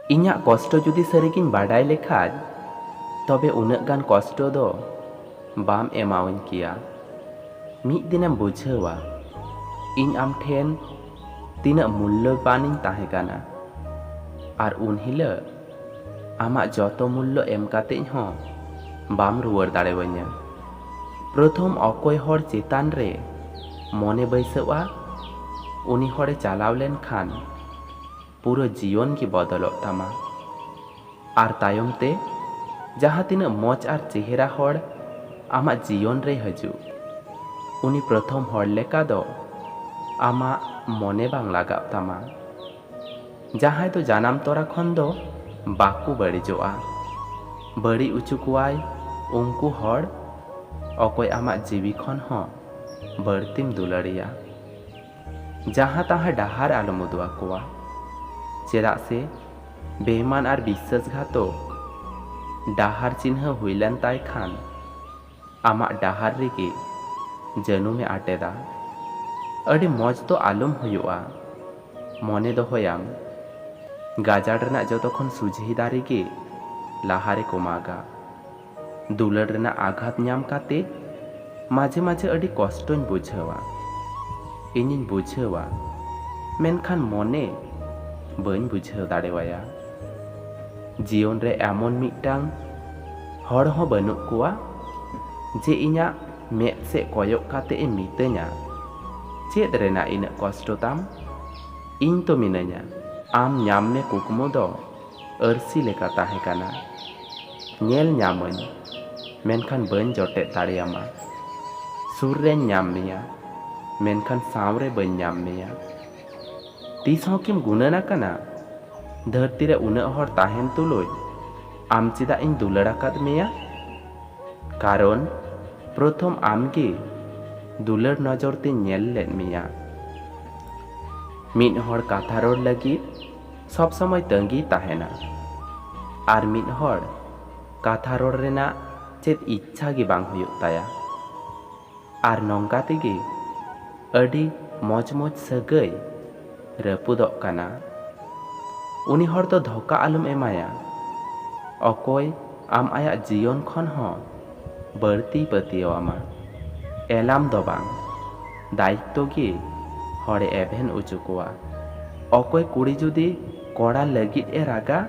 ᱤᱧᱟᱹᱜ ᱠᱚᱥᱴᱚ ᱡᱩᱫᱤ ᱥᱟᱹᱨᱤᱜᱤᱧ ᱵᱟᱰᱟᱭ ᱞᱮᱠᱷᱟᱡ ᱛᱚᱵᱮ ᱩᱱᱟᱹᱜ ᱜᱟᱱ ᱠᱚᱥᱴᱚ ᱫᱚ ᱵᱟᱢ ᱮᱢᱟᱣᱟᱹᱧ ᱠᱮᱭᱟ। ᱢᱤᱫ ᱫᱤᱱᱮᱢ ᱵᱩᱡᱷᱟᱹᱣᱟ ᱤᱧ ᱟᱢ ᱴᱷᱮᱱ ᱛᱤᱱᱟᱹᱜ ᱢᱩᱞᱞᱚᱵᱟᱱᱤᱧ ᱛᱟᱦᱮᱸ ᱠᱟᱱᱟ। ᱟᱨ ᱩन ᱦᱤᱞᱳᱜ ᱟᱢᱟᱜ ᱡᱚᱛᱚ ᱢᱩᱞᱞᱚ ᱮᱢ ᱠᱟᱛᱮᱫ ᱦᱚᱸ ᱵᱟᱢ ᱨᱩᱣᱟᱹᱲ ᱫᱟᱲᱮᱣᱟᱹᱧᱟ। ᱯᱨᱚᱛᱷᱚᱢ ᱚᱠᱚᱭ ᱦᱚᱲ ᱪᱮᱛᱟᱱ ᱨᱮ ᱢᱚᱱᱮ ᱵᱟᱹᱭᱥᱟᱹᱜᱼᱟ ᱩᱱᱤ ᱦᱚᱲᱮ ᱪᱟᱞᱟᱣ ᱞᱮᱱᱠᱷᱟᱱ ᱯᱩᱨᱟᱹ ᱡᱤᱭᱚᱱ ᱜᱮ ᱵᱚᱫᱚᱞᱚᱜ ᱛᱟᱢᱟ। ᱟᱨ ᱛᱟᱭᱚᱢ ᱛᱮ ᱡᱟᱦᱟᱸ ᱛᱤᱱᱟᱹᱜ ᱢᱚᱡᱽ ᱟᱨ ᱪᱮᱦᱨᱟ ᱦᱚᱲ ᱟᱢᱟᱜ ᱡᱤᱭᱚᱱ ᱨᱮ ᱦᱤᱡᱩᱜ, उनी प्रथम हर लेका दो आमा मने बांग लागाव तामा। जहां तो जानाम तोरा खन दो बाकू बड़िजोआ, बड़ी उचुकुआय उनको हर अकय आमा जीवी खन हो बड़तीम दुलारिया। जहां तहां डाहार आलम उदुआ कोआ, चेदा से बेईमान आर विश्वासघातक डाहार चिन्ह हुइलेन ताय खान आमा डाहार रेगे जनुमे आटेदा। अड़ी मौज तो आलम हुआ, मने दोहयाम गाजाड़ रेना जतोखन सुझी दारे गे लाहारे को मागा। दुलड़ रेना आघात ᱧᱟᱢ ᱠᱟᱛᱮ माझे माझे अड़ी कष्टों बुझावा, इनिन बुझावा मेनखान मने बन बुझाव दाड़ेवाया। जीवन रे एमन मिटांग हड़ हो बनुक कोआ जे इñा मेद से कयक काते मितैया चेद रेना इना कष्ट ताम, इन तो मिनाया आम ᱧᱟᱢ मे कुकमु दो अरसी लेका ताहे काना। नेल ᱧᱟᱢᱟᱹᱧ मेनखान बन जटेद दाड़ेयामा, सुर रेन ᱧᱟᱢ मेया मेनखान सावरे बन ᱧᱟᱢ मेया। तीस हों किम गुनना काना धरती रे उन्नत हर ताहेन तुलुज आम चेदा इन दुलाड़ आकाद मेया? कारण प्रथम आमगे दुलड़ नजरते नेल लेद मेया। मिद हर कथा रोड़ लगिद सब समय तंगी ताहेना आर मिद हर कथा रोड़ रेना चेद इच्छा गे बांग हुयुग ताया। आर नंका तेगे अड़ी मौज मौज सगै रपुदोग काना। उनी हर तो धोखा आलम एमाया, अकय आम आया जीवन खन हो बड़ती पतियावामा। एलाम दो बांग दायित्व गे हड़े एभेन उचुकुआ। अकय कुड़ी जुदी कड़ा लगिद ए रागा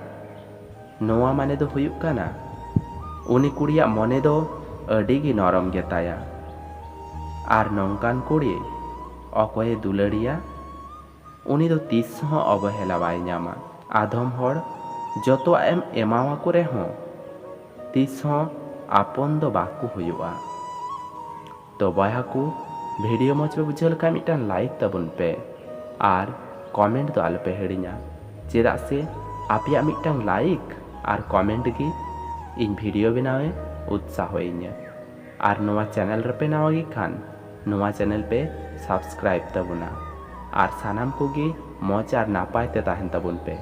नोआ माने दो हुयुग काना उनी कुड़िया मने दो अड़ी गे नरम गेताया। आर नंकान कुड़ी अकय दुलाड़िया उनी दो तीस हों अवहेला बाय ᱧᱟᱢᱟ। आधम हर जतो एम एमावा को रेहों तीस हों आपन दो बाकू हुयुआ। तो बया को भिडियो मज पे बुझे लखा मिटान लाइक तबुन पे आर कमेंट दो आलपे हिड़िया, चेदा से आपिया मिटान लाइक आर कमेंट गे इन भिडियो बनावे उत्साह होइnya। आर नोआ चैनल रे पे नवा गे खान नोआ चैनल पे सब्सक्राइब तबुना आर सानाम को गे मौज आर नापाय ते ताहेन तबुन पे।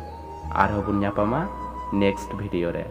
आर होबुन ᱧᱟᱯᱟᱢᱟ नेक्स्ट भिडियो रे।